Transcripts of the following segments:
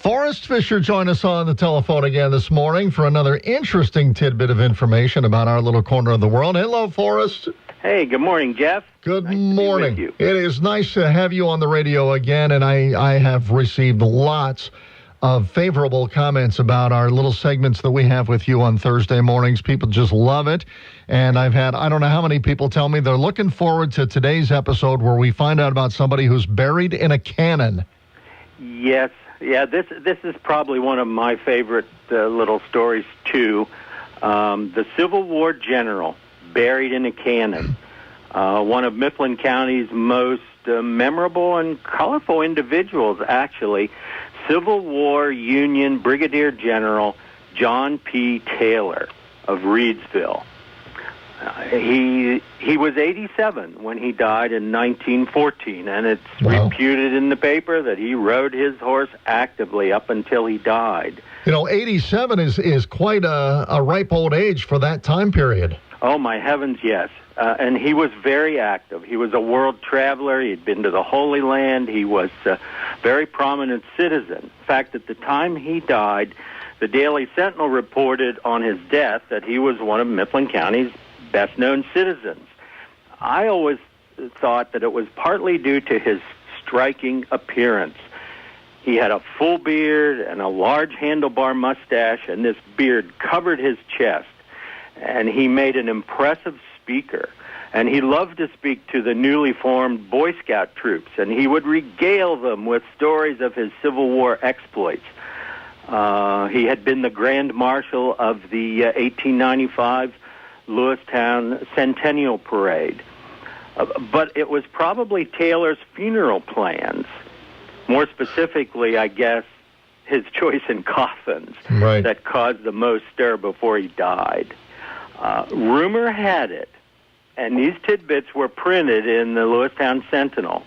Forrest Fisher joined us on the telephone again this morning for another interesting tidbit of information about our little corner of the world. Hello, Forrest. Hey, good morning, Jeff. Good nice morning. To be with you. It is nice to have you on the radio again, and I have received lots of favorable comments about our little segments that we have with you on Thursday mornings. People just love it. And I've had, I don't know how many people tell me they're looking forward to today's episode where we find out about somebody who's buried in a cannon. Yes. Yeah, this is probably one of my favorite little stories, too. The Civil War general buried in a cannon. One of Mifflin County's most memorable and colorful individuals, actually. Civil War Union Brigadier General John P. Taylor of Reedsville. He was 87 when he died in 1914, and it's reputed in the paper that he rode his horse actively up until he died. You know, 87 is quite a ripe old age for that time period. Oh, my heavens, yes. And he was very active. He was a world traveler. He had been to the Holy Land. He was a very prominent citizen. In fact, at the time he died, the Daily Sentinel reported on his death that he was one of Mifflin County's best-known citizens. I always thought that it was partly due to his striking appearance. He had a full beard and a large handlebar mustache, and this beard covered his chest. And he made an impressive speaker. And he loved to speak to the newly formed Boy Scout troops, and he would regale them with stories of his Civil War exploits. He had been the Grand Marshal of the 1895 Lewistown Centennial Parade. But it was probably Taylor's funeral plans, more specifically, I guess, his choice in coffins, that caused the most stir before he died. Rumor had it, and these tidbits were printed in the Lewistown Sentinel,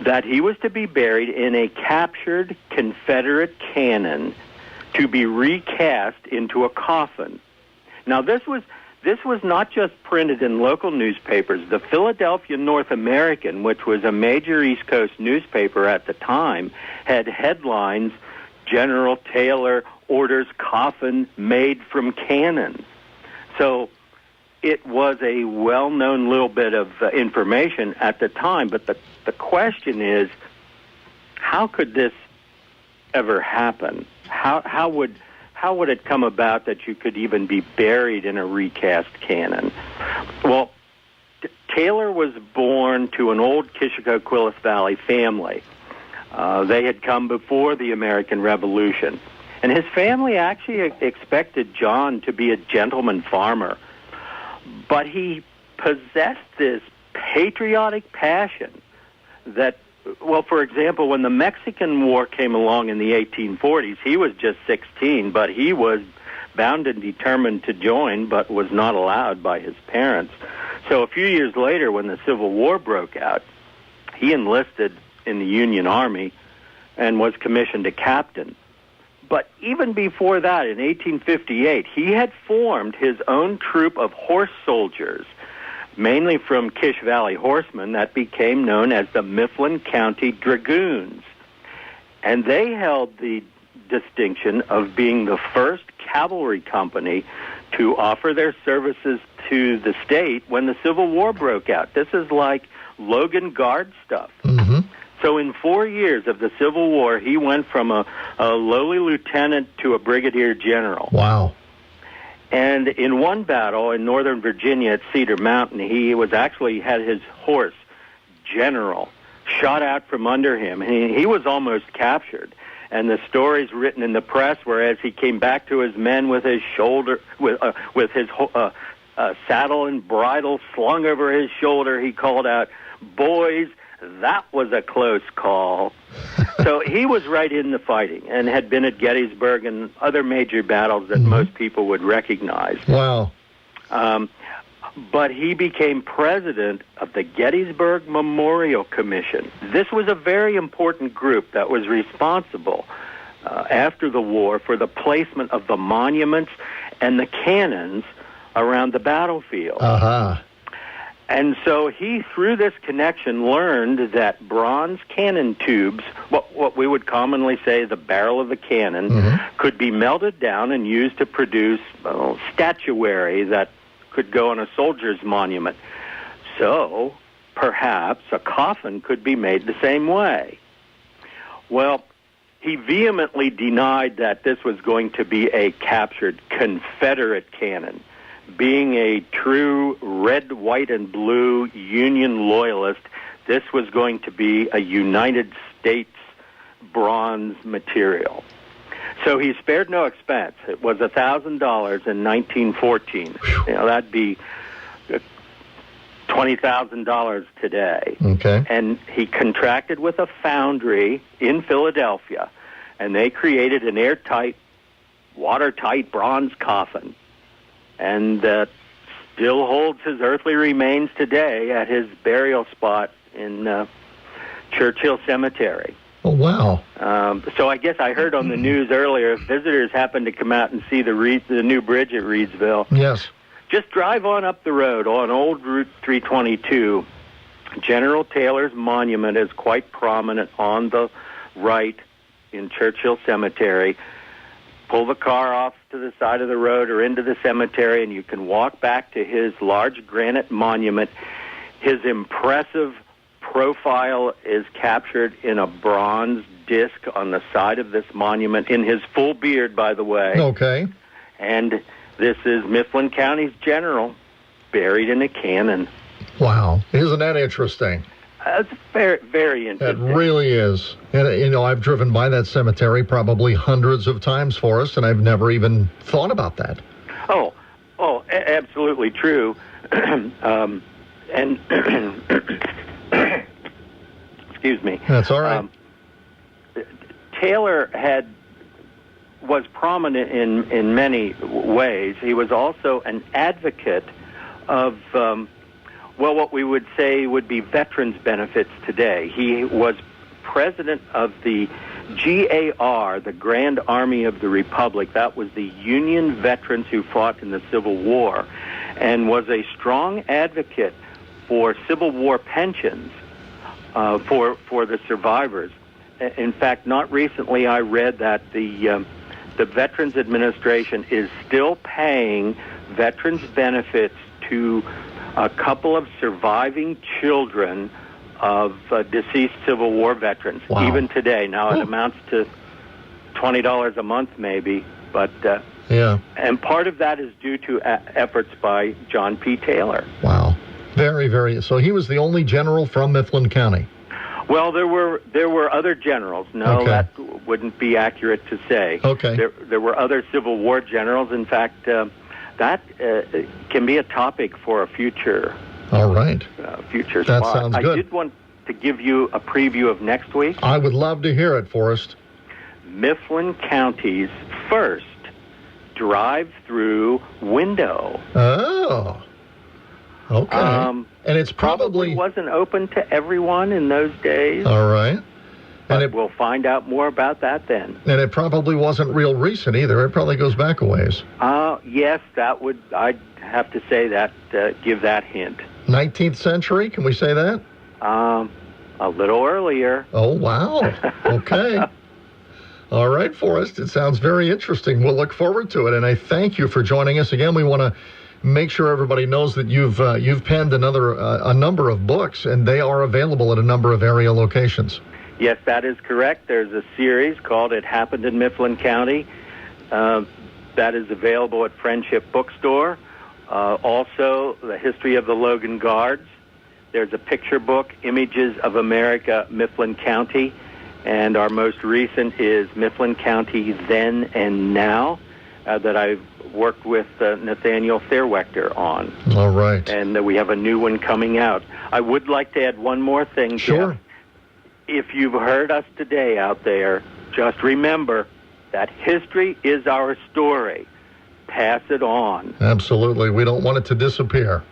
that he was to be buried in a captured Confederate cannon to be recast into a coffin. Now, this was not just printed in local newspapers. The Philadelphia North American, which was a major East Coast newspaper at the time, had headlines, General Taylor orders coffin made from cannon. So it was a well-known little bit of information at the time, but the question is, how could this ever happen? How would it come about that you could even be buried in a recast cannon? Well, Taylor was born to an old Kishicoquillas Valley family. They had come before the American Revolution. And his family actually expected John to be a gentleman farmer. But he possessed this patriotic passion that, well, for example, when the Mexican War came along in the 1840s, he was just 16, but he was bound and determined to join, but was not allowed by his parents. So a few years later, when the Civil War broke out, he enlisted in the Union Army and was commissioned a captain. But even before that, in 1858, he had formed his own troop of horse soldiers, mainly from Kish Valley horsemen, that became known as the Mifflin County Dragoons. And they held the distinction of being the first cavalry company to offer their services to the state when the Civil War broke out. This is like Logan Guard stuff. Mm-hmm. So in 4 years of the Civil War, he went from a lowly lieutenant to a brigadier general. Wow. And in one battle in Northern Virginia at Cedar Mountain, he was actually had his horse, General, shot out from under him. He was almost captured. And the stories written in the press were as he came back to his men with his shoulder, with his saddle and bridle slung over his shoulder, he called out, "Boys, that was a close call." So he was right in the fighting and had been at Gettysburg and other major battles that most people would recognize. Wow. But he became president of the Gettysburg Memorial Commission. This was a very important group that was responsible after the war for the placement of the monuments and the cannons around the battlefield. Uh-huh. And so he, through this connection, learned that bronze cannon tubes, what we would commonly say the barrel of the cannon, could be melted down and used to produce statuary that could go on a soldier's monument. So perhaps a coffin could be made the same way. Well, he vehemently denied that this was going to be a captured Confederate cannon. Being a true red, white, and blue Union loyalist, this was going to be a United States bronze material. So he spared no expense. It was $1,000 in 1914. That'd be $20,000 today. Okay. And he contracted with a foundry in Philadelphia, and they created an airtight, watertight bronze coffin. And still holds his earthly remains today at his burial spot in Churchill Cemetery. Oh, wow. So I guess I heard on the news earlier, if visitors happen to come out and see the new bridge at Reedsville, yes, just drive on up the road on Old Route 322. General Taylor's monument is quite prominent on the right in Churchill Cemetery. Pull the car off to the side of the road or into the cemetery, and you can walk back to his large granite monument. His impressive profile is captured in a bronze disc on the side of this monument, in his full beard, by the way. Okay. And this is Mifflin County's general, buried in a cannon. Wow. Isn't that interesting? It's very, very interesting. It really is. And, I've driven by that cemetery probably hundreds of times, Forrest, and I've never even thought about that. Oh, absolutely true. And excuse me. That's all right. Taylor was prominent in many ways. He was also an advocate of what we would say would be veterans benefits today. He was president of the GAR, the Grand Army of the Republic. That was the Union veterans who fought in the Civil War, and was a strong advocate for Civil War pensions for the survivors. In fact, not recently I read that the Veterans Administration is still paying veterans benefits to a couple of surviving children of deceased Civil War veterans, even today. Now, it amounts to $20 a month, maybe, but yeah. And part of that is due to efforts by John P. Taylor. Wow, very, very. So he was the only general from Mifflin County. Well, there were other generals. No, okay. That wouldn't be accurate to say. Okay. There were other Civil War generals. In fact, that can be a topic for a future. All right. Future that spot. Sounds good. I did want to give you a preview of next week. I would love to hear it, Forrest. Mifflin County's first drive-through window. Oh. Okay. And it's probably wasn't open to everyone in those days. All right. But we'll find out more about that then. And it probably wasn't real recent either. It probably goes back a ways. Yes, I'd have to say that, give that hint. 19th century, can we say that? A little earlier. Oh, wow. Okay. All right, Forrest. It sounds very interesting. We'll look forward to it. And I thank you for joining us again. We want to make sure everybody knows that you've penned a number of books, and they are available at a number of area locations. Yes, that is correct. There's a series called It Happened in Mifflin County. That is available at Friendship Bookstore. Also, The History of the Logan Guards. There's a picture book, Images of America, Mifflin County. And our most recent is Mifflin County Then and Now, that I've worked with Nathaniel Fairwechter on. All right. And we have a new one coming out. I would like to add one more thing, Sure. Jeff. If you've heard us today out there, just remember that history is our story. Pass it on. Absolutely. We don't want it to disappear.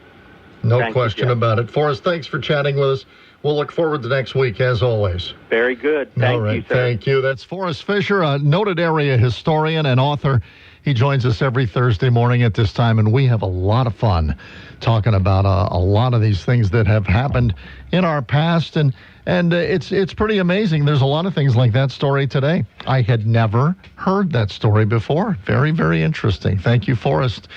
No Thank question you, Jeff. about it. Forrest, thanks for chatting with us. We'll look forward to next week, as always. Very good. Thank All right, you, sir. thank you. That's Forrest Fisher, a noted area historian and author. He joins us every Thursday morning at this time, and we have a lot of fun talking about a lot of these things that have happened in our past, and it's pretty amazing. There's a lot of things like that story today. I had never heard that story before. Very, very interesting. Thank you, Forrest.